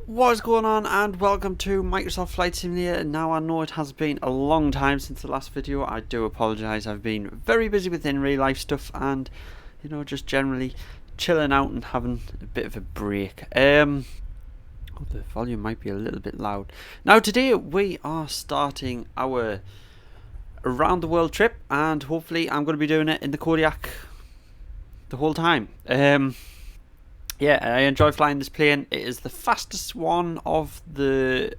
What is going on, and welcome to Microsoft Flight Simulator. Now I know it has been a long time since the last video. I do apologise. I've been very busy with in real life stuff and just generally chilling out and having a bit of a break. Oh, the volume might be a little bit loud. Now today we are starting our around the world trip, and hopefully I'm going to be doing it in the Kodiak the whole time. Yeah, I enjoy flying this plane. It is the fastest one of the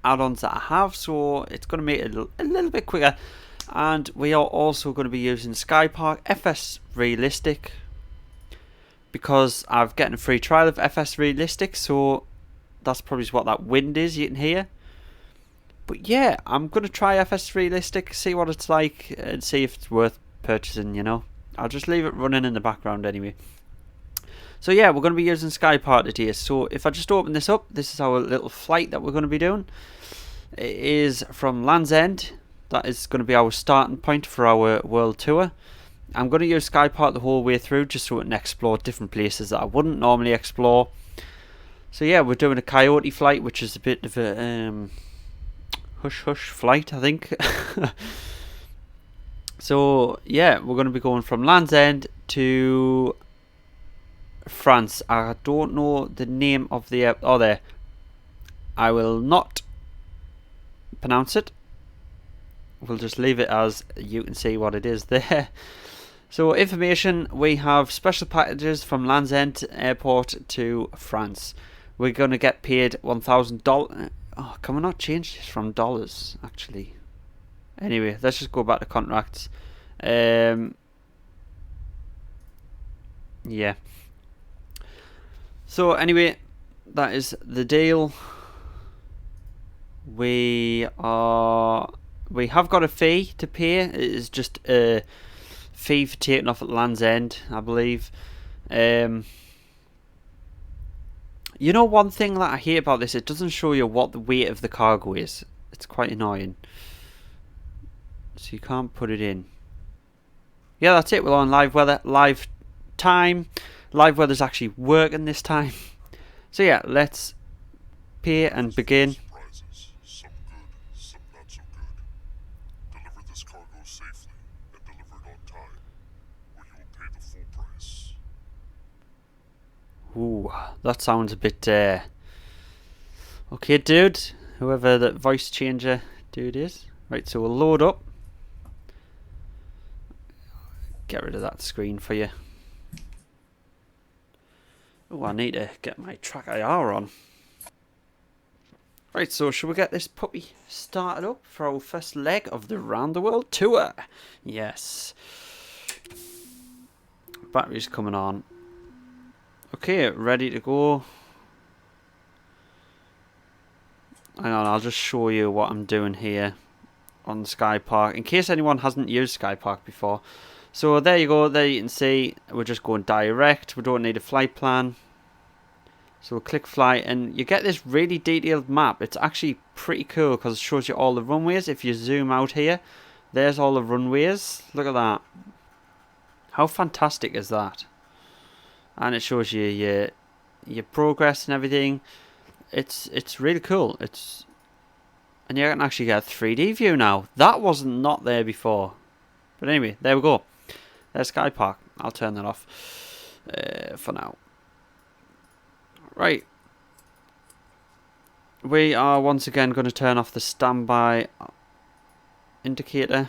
add-ons that I have, so it's going to make it a little bit quicker. And we are also going to be using Skypark FS Realistic because I've gotten a free trial of FS Realistic, so that's probably what that wind is you can hear. But yeah, I'm going to try FS Realistic, see what it's like, and see if it's worth purchasing, I'll just leave it running in the background anyway. So yeah, we're going to be using Skypark today. So if I just open this up, this is our little flight that we're going to be doing. It is from Land's End. That is going to be our starting point for our world tour. I'm going to use Skypark the whole way through just so we can explore different places that I wouldn't normally explore. So yeah, we're doing a Coyote flight, which is a bit of a hush-hush flight, I think. So yeah, we're going to be going from Land's End to France. I don't know the name of the there. I will not pronounce it. We'll just leave it as you can see what it is there. So information, we have special packages from Land's End Airport to France. We're going to get paid $1,000. Oh, can we not change this from dollars actually? Anyway, let's just go back to contracts. Yeah. So anyway, that is the deal. We have got a fee to pay. It is just a fee for taking off at Land's End, I believe. One thing that I hate about this, it doesn't show you what the weight of the cargo is. It's quite annoying. So you can't put it in. Yeah, that's it. We're on live weather, live time. Live weather's actually working this time. So yeah, let's pay and begin. Some good, some not so good. Deliver this cargo safely and deliver it on time, or you will pay the full price. Ooh, that sounds a bit okay, dude. Whoever that voice changer dude is. Right, so we'll load up. Get rid of that screen for you. Oh, I need to get my track IR on. Right, so should we get this puppy started up for our first leg of the round the world tour? Yes. Battery's coming on. Okay, ready to go. Hang on, I'll just show you what I'm doing here on Skypark, in case anyone hasn't used Skypark before. So there you go, there you can see we're just going direct, we don't need a flight plan. So we'll click fly and you get this really detailed map. It's actually pretty cool because it shows you all the runways. If you zoom out here, there's all the runways. Look at that. How fantastic is that? And it shows you your progress and everything. It's really cool. And you can actually get a 3D view now. That wasn't not there before. But anyway, there we go. There's Skypark. I'll turn that off for now. Right. We are once again going to turn off the standby indicator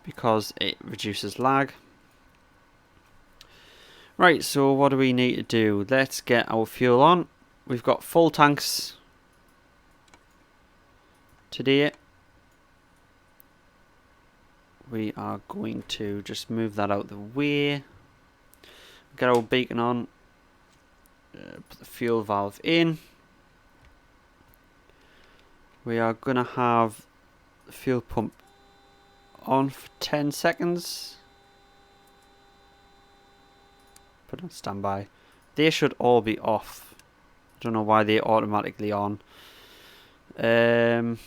because it reduces lag. Right, so what do we need to do? Let's get our fuel on. We've got full tanks today. We are going to just move that out the way. Get our beacon on. Put the fuel valve in. We are going to have the fuel pump on for 10 seconds. Put on standby. They should all be off. I don't know why they're automatically on. That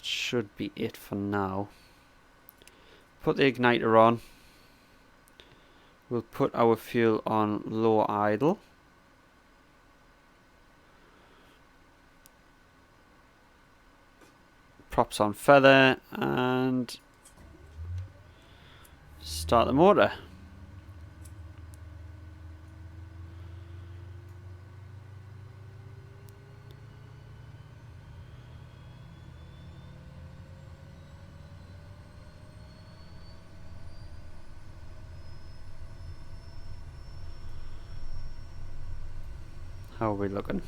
should be it for now. Put the igniter on. We'll put our fuel on low idle. Props on feather and start the motor. How are we looking?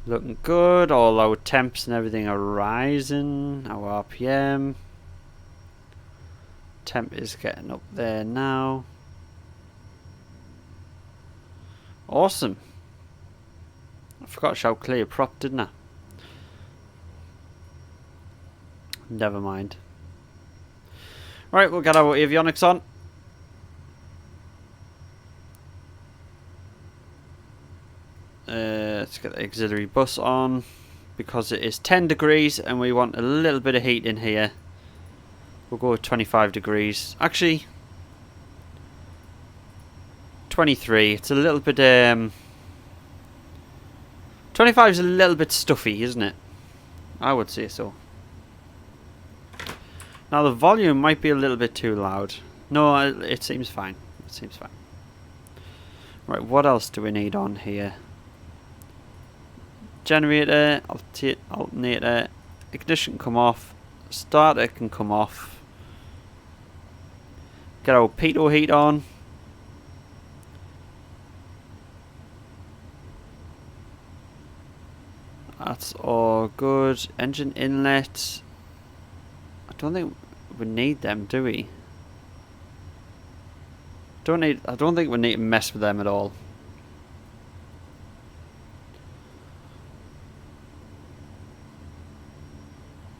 Looking good. All our temps and everything are rising. Our RPM. Temp is getting up there now. Awesome. I forgot to shout clear prop, didn't I? Never mind. Right, we'll get our avionics on. Let's get the auxiliary bus on because it is 10 degrees and we want a little bit of heat in here. We'll go with 25 degrees. Actually, 23. It's a little bit 25 is a little bit stuffy, isn't it? I would say so. Now the volume might be a little bit too loud. No, it seems fine. It seems fine. Right, what else do we need on here? Generator, alternator, ignition come off, starter can come off. Get our pitot heat on. That's all good. Engine inlet. I don't think we need them, do we? I don't think we need to mess with them at all.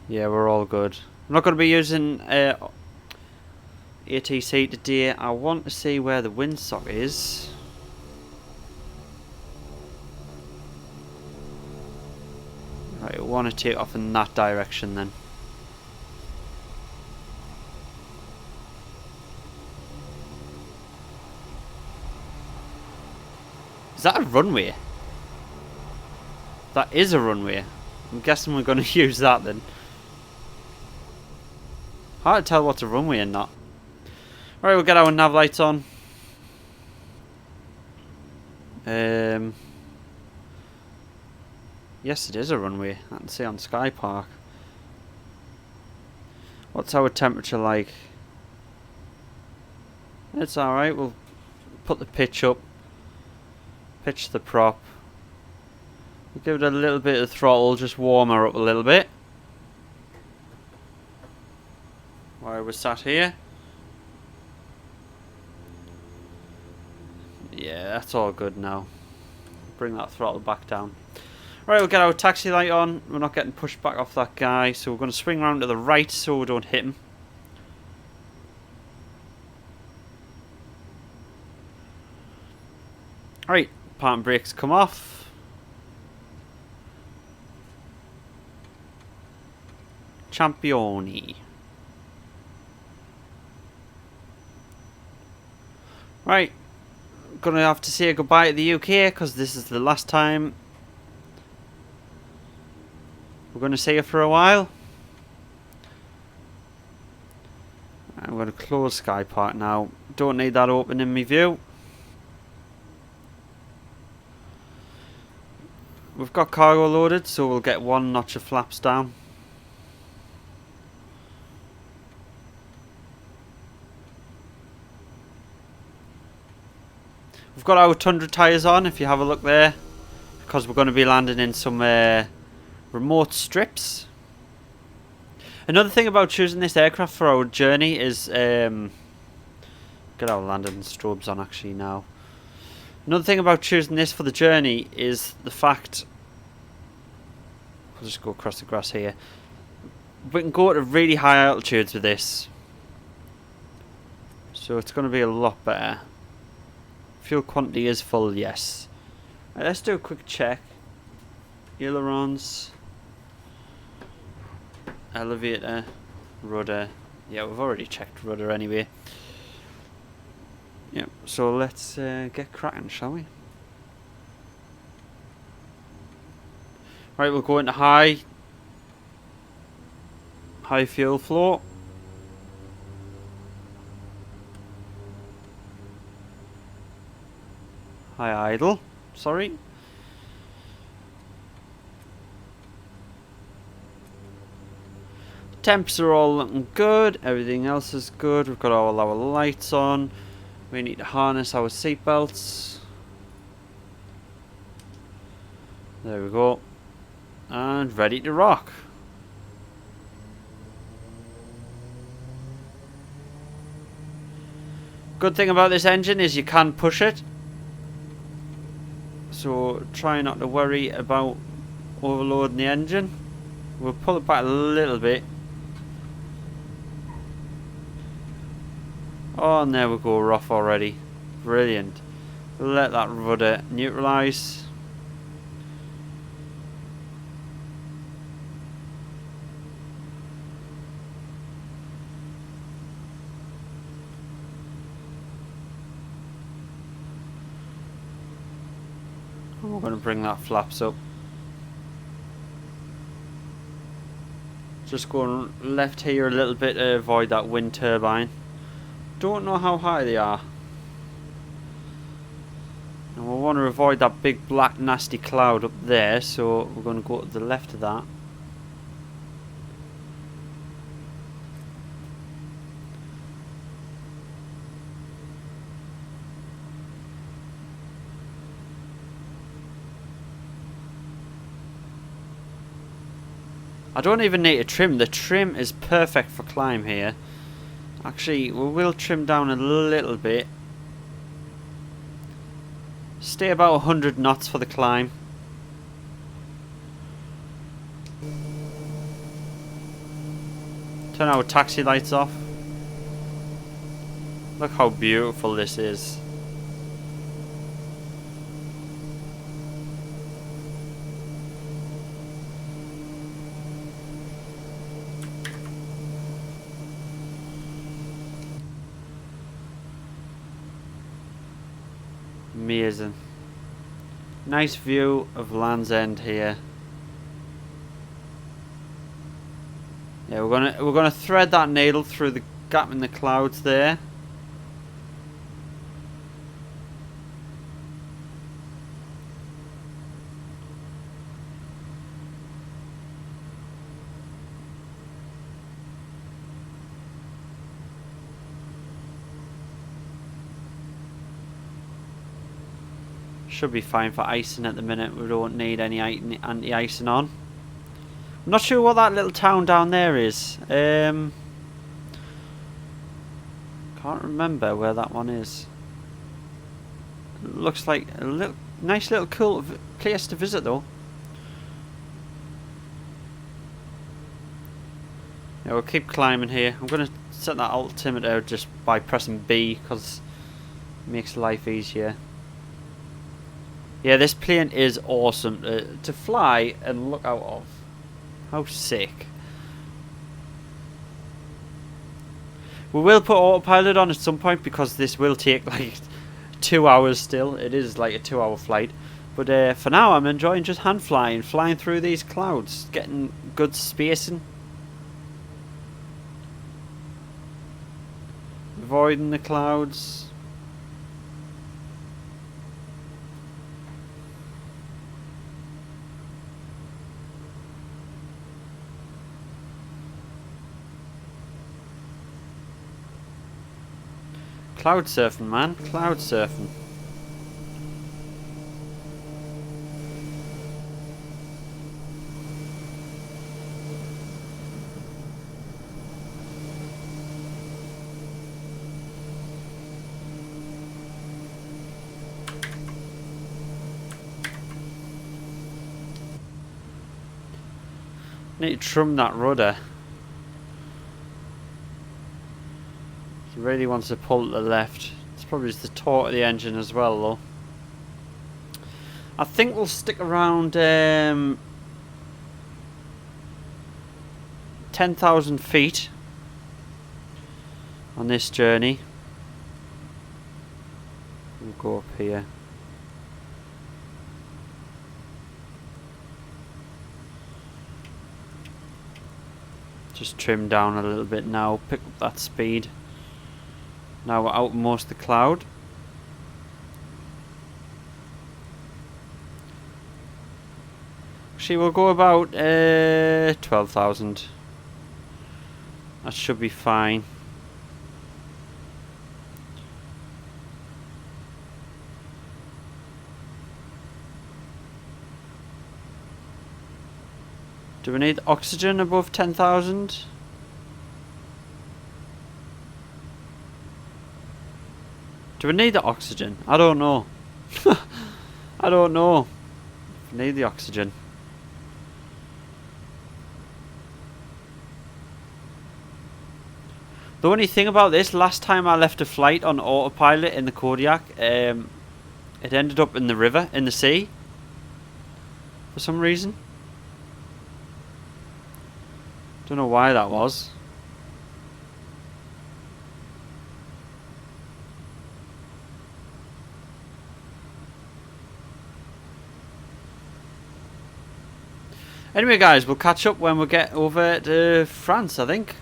Yeah, we're all good. I'm not going to be using ATC today. I want to see where the windsock is. Right, I want to take off in that direction then. Is that a runway? That is a runway. I'm guessing we're going to use that then. Hard to tell what's a runway and not. Right, we'll get our nav lights on. Yes, it is a runway. I can see on Skypark. What's our temperature like? It's alright, we'll put the pitch up. Pitch the prop. We'll give it a little bit of throttle, just warm her up a little bit. While we're sat here. Yeah, that's all good now. Bring that throttle back down. Right, we'll get our taxi light on. We're not getting pushed back off that guy, so we're going to swing around to the right so we don't hit him. Right, parking brakes come off. Championi. Right, gonna have to say goodbye to the UK because this is the last time we're gonna see you for a while. I'm gonna close Skypark now. Don't need that open in my view. We've got cargo loaded, so we'll get one notch of flaps down. We've got our Tundra tyres on, if you have a look there, because we're going to be landing in some remote strips. Another thing about choosing this aircraft for our journey is... get our landing strobes on actually now. Another thing about choosing this for the journey is the fact... I'll just go across the grass here. We can go to really high altitudes with this. So it's going to be a lot better. Fuel quantity is full, yes. Right, let's do a quick check. Ailerons. Elevator. Rudder. Yeah, we've already checked rudder anyway. Yep, so let's get cracking, shall we? Right, we'll go into high fuel flow. High idle, sorry. Temps are all looking good, everything else is good. We've got all our lights on. We need to harness our seatbelts. There we go. And ready to rock. Good thing about this engine is you can push it. So try not to worry about overloading the engine. We'll pull it back a little bit. Oh, and there we go, we're off already. Brilliant. Let that rudder neutralise. And we're going to bring that flaps up. Just going left here a little bit to avoid that wind turbine. Don't know how high they are. And we want to avoid that big black nasty cloud up there, so we're going to go to the left of that. I don't even need to trim. The trim is perfect for climb here. Actually, we will trim down a little bit. Stay about 100 knots for the climb. Turn our taxi lights off. Look how beautiful this is. Amazing. Nice view of Land's End here. Yeah, we're gonna thread that needle through the gap in the clouds there. Should be fine for icing at the minute. We don't need any anti-icing on. I'm not sure what that little town down there is. Can't remember where that one is. It looks like a nice little cool place to visit though. Yeah, we'll keep climbing here. I'm going to set that altimeter just by pressing B because it makes life easier. Yeah, this plane is awesome to fly and look out of. How sick. We will put autopilot on at some point because this will take like 2 hours still. It is like a 2-hour flight. But for now I'm enjoying just hand flying through these clouds, getting good spacing. Avoiding the clouds. Cloud surfing, man. Cloud surfing. Need to trim that rudder. He really wants to pull to the left. It's probably just the torque of the engine as well though. I think we'll stick around 10,000 feet on this journey. go up here. Just trim down a little bit now, pick up that speed. Now we're outermost the cloud. Actually, we'll go about 12,000. That should be fine. Do we need oxygen above 10,000? Do we need the oxygen? I don't know. I don't know. We need the oxygen. The only thing about this, last time I left a flight on autopilot in the Kodiak, it ended up in the river, in the sea, for some reason. Don't know why that was. Anyway guys, we'll catch up when we get over to France, I think.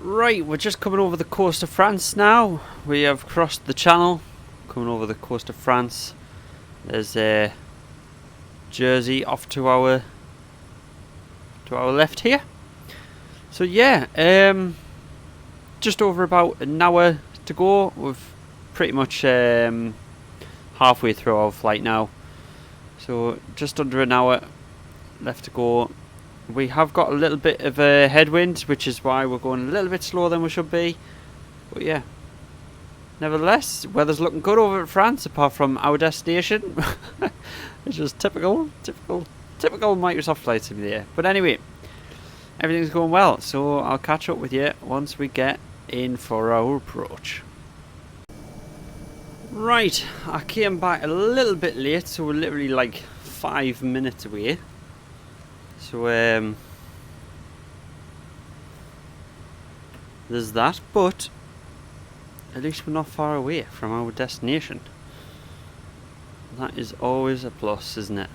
Right, we're just coming over the coast of France now. We have crossed the channel, coming over the coast of France. There's Jersey off to our left here. So yeah, just over about an hour to go. We've pretty much halfway through our flight now. So just under an hour left to go. We have got a little bit of a headwind, which is why we're going a little bit slower than we should be. But yeah, nevertheless, weather's looking good over at France, apart from our destination. It's just typical Microsoft Flight Simulator. But anyway, everything's going well, so I'll catch up with you once we get in for our approach. Right, I came back a little bit late, so we're literally like 5 minutes away. So there's that, but at least we're not far away from our destination. That is always a plus, isn't it?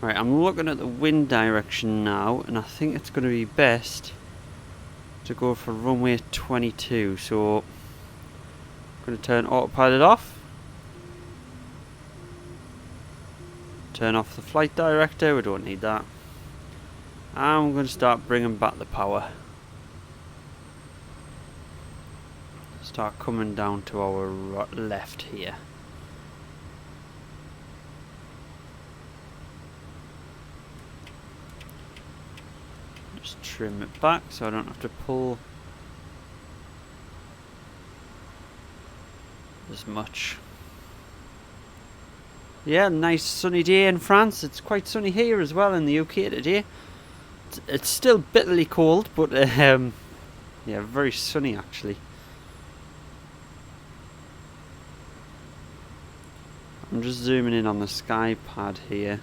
Right, I'm looking at the wind direction now, and I think it's going to be best to go for runway 22. So I'm going to turn autopilot off. Turn off the flight director, we don't need that. I'm going to start bringing back the power. Start coming down to our left here. Just trim it back so I don't have to pull as much. Yeah, nice sunny day in France. It's quite sunny here as well in the UK today. It's still bitterly cold, but yeah, very sunny actually. I'm just zooming in on the Skypad here.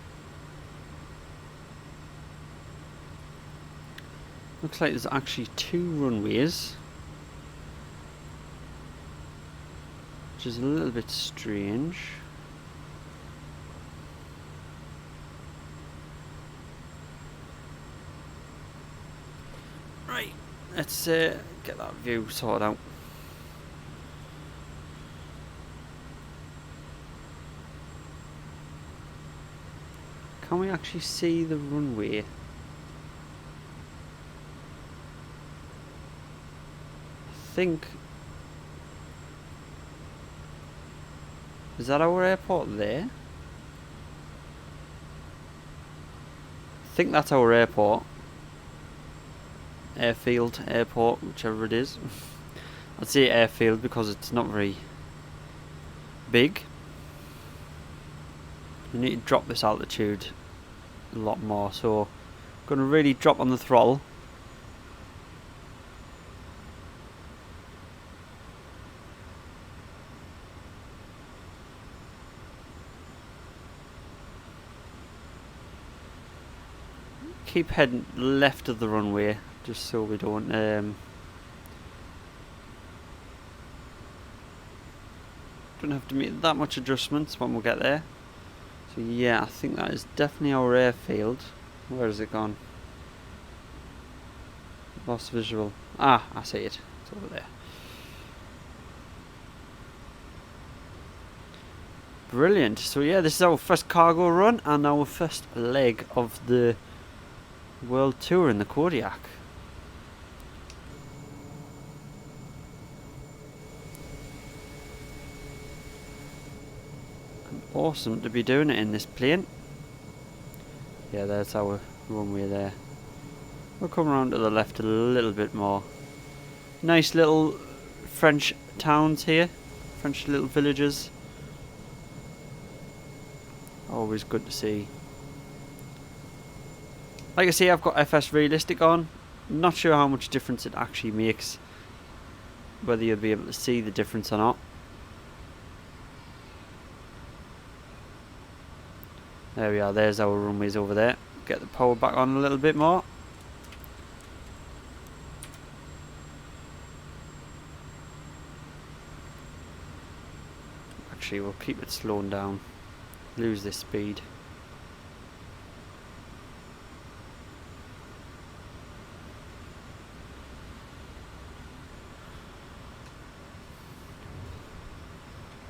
Looks like there's actually 2 runways, which is a little bit strange. Right, let's get that view sorted out. Can we actually see the runway? I think... Is that our airport there? I think that's our airport. Airfield, airport, whichever it is. I'd say airfield because it's not very big. You need to drop this altitude a lot more, so I'm going to really drop on the throttle. keep heading left of the runway, just so we don't have to make that much adjustments when we get there. So yeah, I think that is definitely our airfield. Where has it gone? Lost visual. Ah, I see it. It's over there. Brilliant. So yeah, this is our first cargo run and our first leg of the world tour in the Kodiak. And awesome to be doing it in this plane. Yeah, there's our runway there. We'll come around to the left a little bit more. Nice little French towns here. French little villages. Always good to see. Like I say, I've got FS Realistic on. Not sure how much difference it actually makes. Whether you'll be able to see the difference or not. There we are, there's our runways over there. Get the power back on a little bit more. Actually, we'll keep it slowing down. Lose this speed.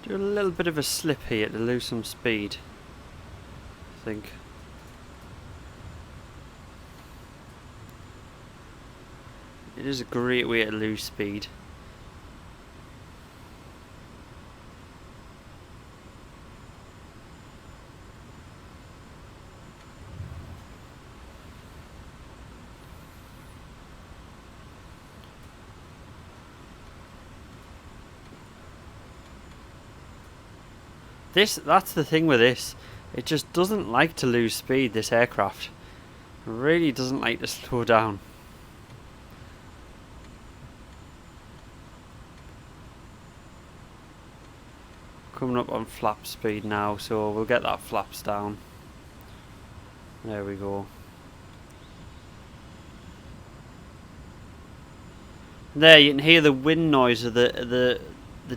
Do a little bit of a slip here to lose some speed, I think. It is a great way to lose speed. That's the thing with this. It just doesn't like to lose speed, this aircraft. It really doesn't like to slow down. Coming up on flap speed now, so we'll get that flaps down. There we go. There you can hear the wind noise of the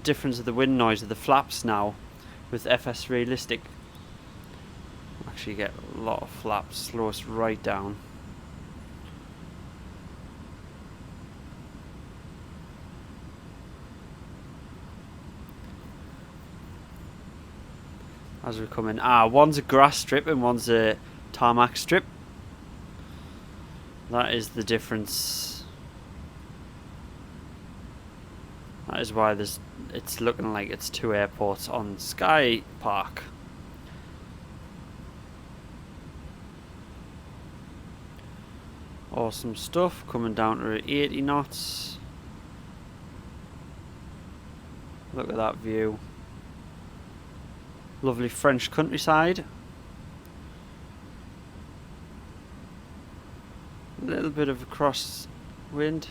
difference of the wind noise of the flaps now with FS Realistic. Actually get a lot of flaps, slow us right down. As we come in, one's a grass strip and one's a tarmac strip. That is the difference. That is why it's looking like it's two airports on Skypark. Awesome stuff, coming down to 80 knots. Look at that view. Lovely French countryside. A little bit of a crosswind.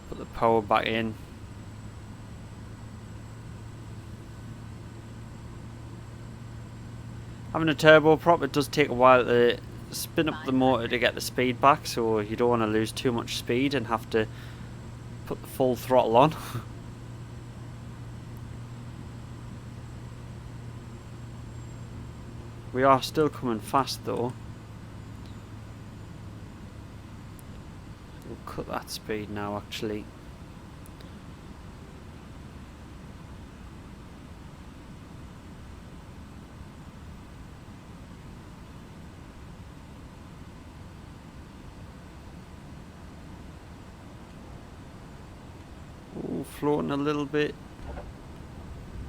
Put the power back in. Having a turboprop, it does take a while to spin up the motor to get the speed back, so you don't want to lose too much speed and have to put the full throttle on. We are still coming fast though. We'll cut that speed now actually. Ooh, floating a little bit.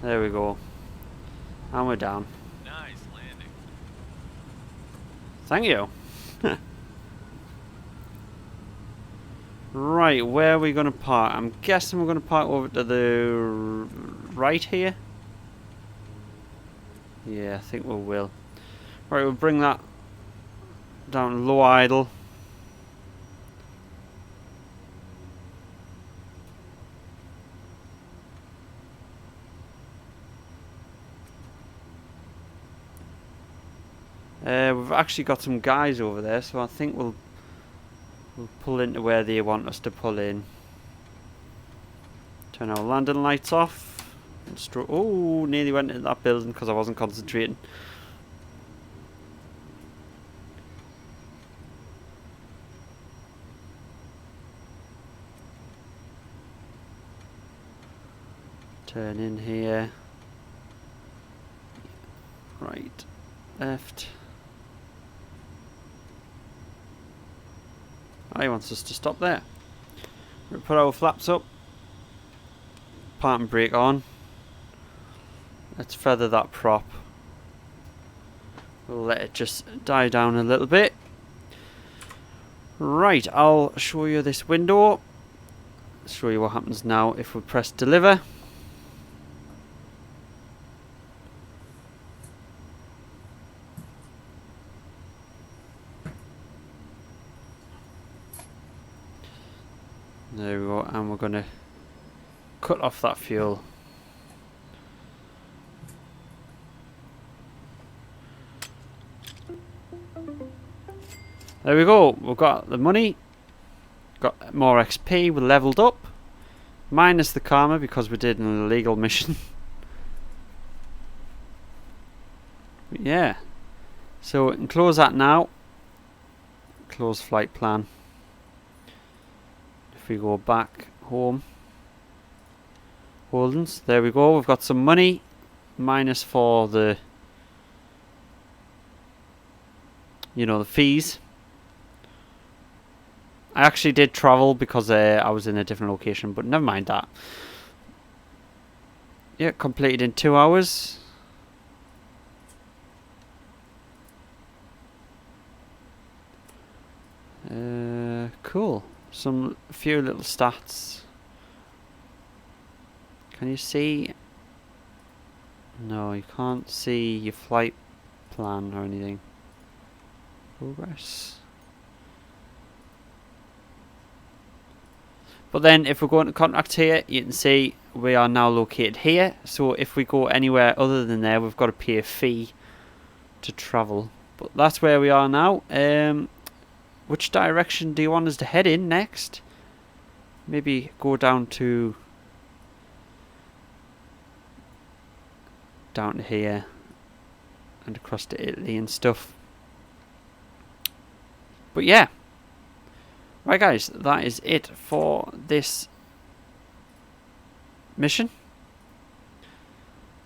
There we go. And we're down. Nice landing. Thank you. Right, where are we going to park? I'm guessing we're going to park over to the right here. Yeah, I think we will. Right, we'll bring that down low idle. we've actually got some guys over there, so I think we'll pull into where they want us to pull in. Turn our landing lights off. And oh, nearly went into that building because I wasn't concentrating. Turn in here. Right, left. Oh, he wants us to stop there. We'll put our flaps up. Park and brake on. Let's feather that prop. We'll let it just die down a little bit. Right, I'll show you this window. Show you what happens now if we press deliver. There we go, and we're going to cut off that fuel. There we go, we've got the money, got more XP, we're leveled up, minus the karma because we did an illegal mission. But yeah, so we can close that now, close flight plan. If we go back home, holdings, there we go, we've got some money, minus for the, you know, the fees. I actually did travel because I was in a different location, but never mind that. Yeah, completed in 2 hours. Cool. Some few little stats. Can you see? No, you can't see your flight plan or anything. Progress. But then if we're going to contract here, you can see we are now located here. So if we go anywhere other than there, we've got to pay a fee to travel. But that's where we are now. Which direction do you want us to head in next? Maybe go down to here and across to Italy and stuff. But yeah. Right guys, that is it for this mission.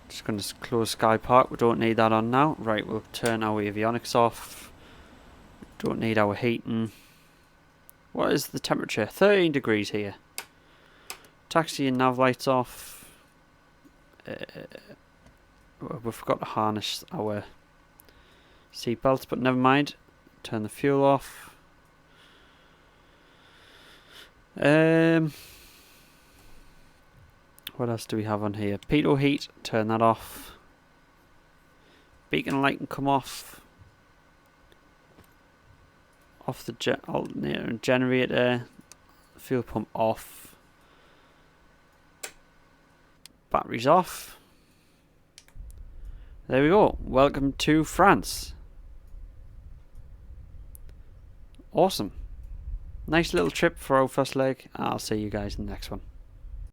Just going to close Skypark, we don't need that on now. Right, we'll turn our avionics off. Don't need our heating. What is the temperature? 13 degrees here. Taxi and nav lights off. We forgot to harness our seat belts, but never mind. Turn the fuel off. What else do we have on here? Pitot heat, turn that off. Beacon light can come off. Off the alternator and generator. Fuel pump off. Batteries off. There we go. Welcome to France. Awesome. Nice little trip for our first leg. I'll see you guys in the next one.